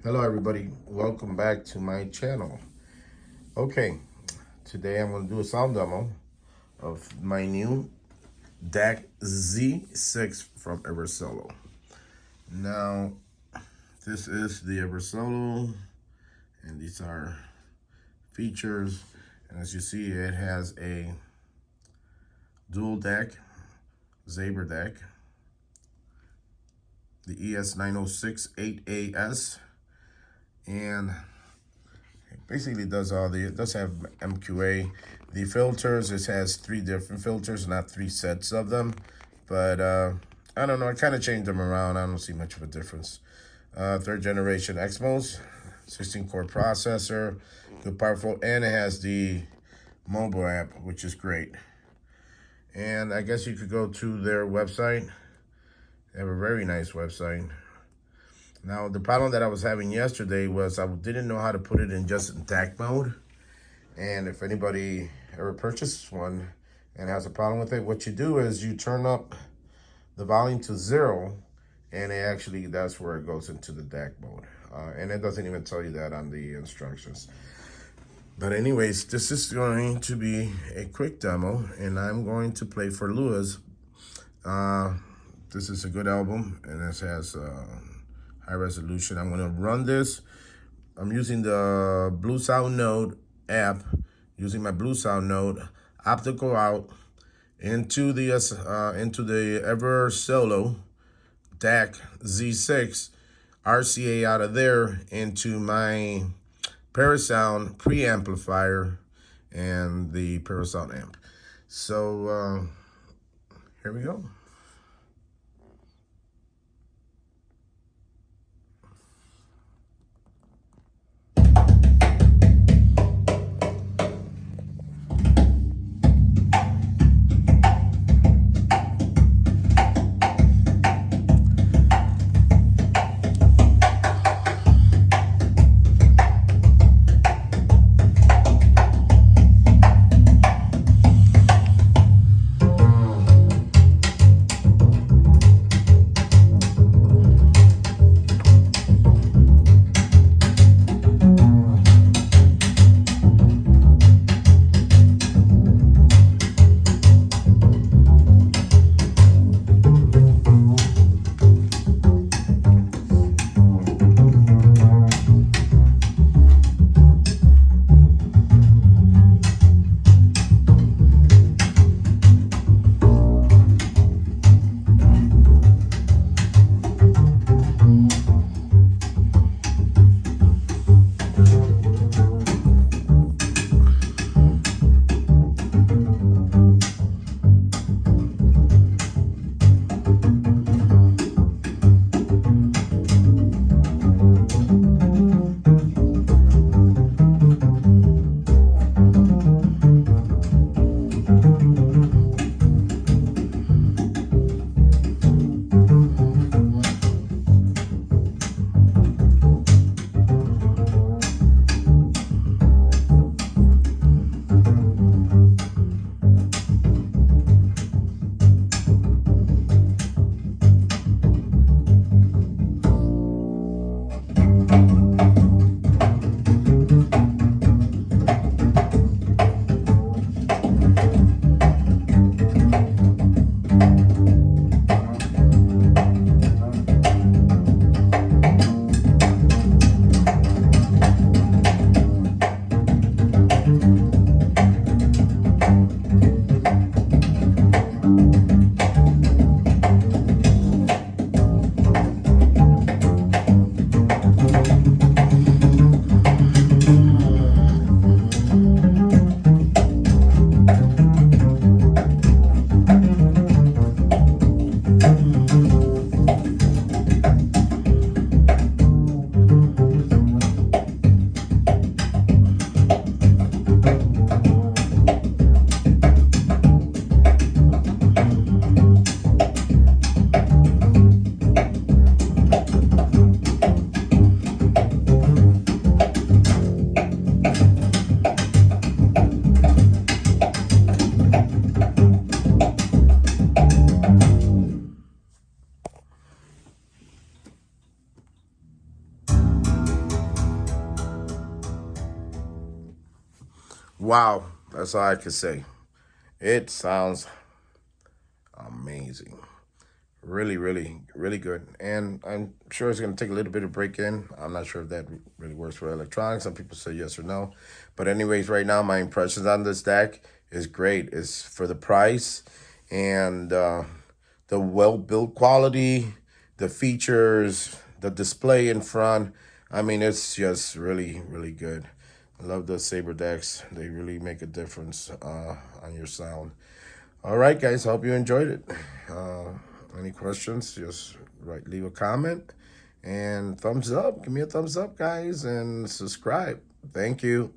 Hello everybody, welcome back to my channel. Okay, today I'm going to do a sound demo of my new DAC-Z6 from Eversolo. Now, this is the Eversolo, and these are features. And as you see, it has a dual DAC, Zebra DAC, the ES9068AS, and it basically does all the, it does have MQA. The filters, it has 3 different filters, not 3 sets of them. But I don't know, I kind of changed them around. I don't see much of a difference. 3rd generation XMOS, 16-core processor, good powerful, and it has the mobile app, which is great. And I guess you could go to their website. They have a very nice website. Now, the problem that I was having yesterday was I didn't know how to put it in just DAC mode. And if anybody ever purchases one and has a problem with it, what you do is you turn up the volume to 0, and that's where it goes into the DAC mode. And it doesn't even tell you that on the instructions. But anyways, this is going to be a quick demo, and I'm going to play for Lewis. This is a good album, and this has high resolution. I'm going to run this. I'm using the Blue Sound Node app, using my Blue Sound Node optical out into the Eversolo DAC-Z6 RCA out of there into my Parasound preamplifier and the Parasound amp. So here we go. Wow, that's all I can say. It sounds amazing. Really, really, really good. And I'm sure it's going to take a little bit of break in. I'm not sure if that really works for electronics. Some people say yes or no. But anyways, right now, my impressions on this deck is great. It's for the price and the well-built quality, the features, the display in front. I mean, it's just really, really good. I love the Saber decks. They really make a difference on your sound. All right, guys. Hope you enjoyed it. Any questions? Just leave a comment and thumbs up. Give me a thumbs up, guys, and subscribe. Thank you.